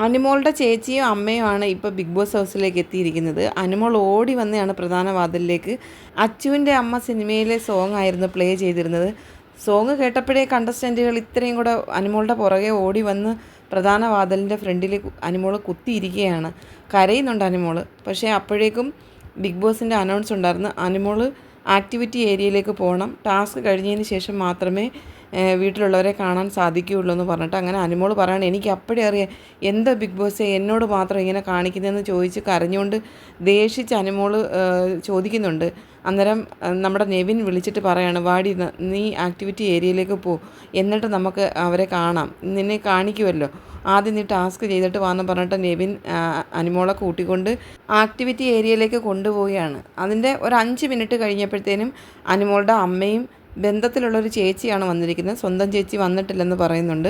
അനുമോളുടെ ചേച്ചിയും അമ്മയുമാണ് ഇപ്പോൾ ബിഗ് ബോസ് ഹൗസിലേക്ക് എത്തിയിരിക്കുന്നത്. അനുമോൾ ഓടി വന്നെയാണ് പ്രധാന വാതിലിലേക്ക്. അച്ചുവിൻ്റെ അമ്മ സിനിമയിലെ സോങ് ആയിരുന്നു പ്ലേ ചെയ്തിരുന്നത്. സോങ് കേട്ടപ്പോഴേ കണ്ടസ്റ്റൻറ്റുകൾ ഇത്രയും കൂടെ അനുമോളുടെ പുറകെ ഓടി വന്ന് പ്രധാന വാതിലിൻ്റെ ഫ്രണ്ടിൽ അനുമോൾ കുത്തിയിരിക്കുകയാണ്. കരയുന്നുണ്ട് അനുമോൾ. പക്ഷേ അപ്പോഴേക്കും ബിഗ് ബോസിൻ്റെ അനൗൺസ് ഉണ്ടായിരുന്നു, അനുമോൾ ആക്ടിവിറ്റി ഏരിയയിലേക്ക് പോകണം, ടാസ്ക് കഴിഞ്ഞതിന് ശേഷം മാത്രമേ വീട്ടിലുള്ളവരെ കാണാൻ സാധിക്കുകയുള്ളൂ എന്ന് പറഞ്ഞിട്ട്. അങ്ങനെ അനുമോൾ പറയണം, എനിക്ക് അപ്പോഴേ അറിയാം എന്താ ബിഗ് ബോസ് എന്നോട് മാത്രം ഇങ്ങനെ കാണിക്കുന്നതെന്ന് ചോദിച്ച് കരഞ്ഞുകൊണ്ട് ദേഷിച്ച് അനുമോൾ ചോദിക്കുന്നുണ്ട്. അന്നേരം നമ്മുടെ നെവിൻ വിളിച്ചിട്ട് പറയാണ്, വാടി നീ ആക്ടിവിറ്റി ഏരിയയിലേക്ക് പോ, എന്നിട്ട് നമുക്ക് അവരെ കാണാം, നിന്നെ കാണിക്കുമല്ലോ, ആദ്യം നീ ടാസ്ക് ചെയ്തിട്ട് വന്ന് പറഞ്ഞിട്ട് നെവിൻ അനുമോളെ കൂട്ടിക്കൊണ്ട് ആക്ടിവിറ്റി ഏരിയയിലേക്ക് കൊണ്ടുപോവുകയാണ്. അതിൻ്റെ ഒരു 5 മിനിറ്റ് കഴിഞ്ഞപ്പോഴത്തേനും അനുമോളുടെ അമ്മയും ബന്ധത്തിലുള്ളൊരു ചേച്ചിയാണ് വന്നിരിക്കുന്നത്. സ്വന്തം ചേച്ചി വന്നിട്ടില്ലെന്ന് പറയുന്നുണ്ട്.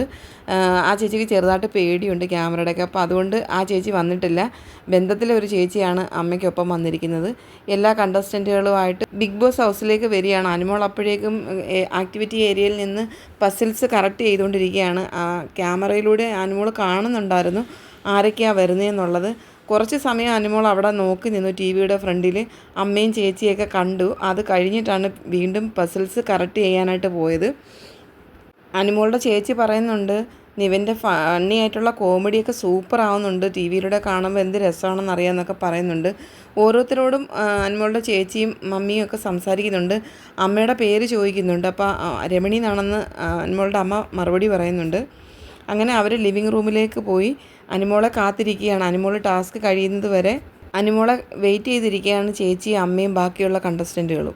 ആ ചേച്ചിക്ക് ചെറുതായിട്ട് പേടിയുണ്ട് ക്യാമറയുടെയൊക്കെ, അപ്പോൾ അതുകൊണ്ട് ആ ചേച്ചി വന്നിട്ടില്ല. ബന്ധത്തിലെ ഒരു ചേച്ചിയാണ് അമ്മയ്ക്കൊപ്പം വന്നിരിക്കുന്നത്. എല്ലാ കണ്ടസ്റ്റൻറ്റുകളുമായിട്ട് ബിഗ് ബോസ് ഹൗസിലേക്ക് വരികയാണ് അനുമോൾ. അപ്പോഴേക്കും ആക്ടിവിറ്റി ഏരിയയിൽ നിന്ന് പസിൽസ് കറക്റ്റ് ചെയ്തുകൊണ്ടിരിക്കുകയാണ്. ക്യാമറയിലൂടെ അനുമോൾ കാണുന്നുണ്ടായിരുന്നു ആരൊക്കെയാണ് വരുന്നതെന്നുള്ളത്. കുറച്ച് സമയം അനുമോൾ അവിടെ നോക്കി നിന്നു ടി വിയുടെ ഫ്രണ്ടിൽ. അമ്മയും ചേച്ചിയൊക്കെ കണ്ടു. അത് കഴിഞ്ഞിട്ടാണ് വീണ്ടും പസിൽസ് കറക്റ്റ് ചെയ്യാനായിട്ട് പോയത്. അനുമോളുടെ ചേച്ചി പറയുന്നുണ്ട്, നിവിൻ്റെ ഫണ്ണി ആയിട്ടുള്ള കോമഡിയൊക്കെ സൂപ്പർ ആവുന്നുണ്ട്, ടി വിയിലൂടെ കാണുമ്പോൾ എന്ത് രസമാണെന്ന് അറിയാമെന്നൊക്കെ പറയുന്നുണ്ട്. ഓരോരുത്തരോടും അനുമോളുടെ ചേച്ചിയും മമ്മിയും ഒക്കെ സംസാരിക്കുന്നുണ്ട്. അമ്മയുടെ പേര് ചോദിക്കുന്നുണ്ട്. അപ്പോൾ രമണി എന്നാണെന്ന് അനുമോളുടെ അമ്മ മറുപടി പറയുന്നുണ്ട്. അങ്ങനെ അവർ ലിവിങ് റൂമിലേക്ക് പോയി അനുമോളെ കാത്തിരിക്കുകയാണ്. അനുമോൾ ടാസ്ക് കഴിയുന്നത് വരെ അനുമോളെ വെയിറ്റ് ചെയ്തിരിക്കുകയാണ് ചേച്ചിയും അമ്മയും ബാക്കിയുള്ള കണ്ടസ്റ്റൻറ്റുകളും.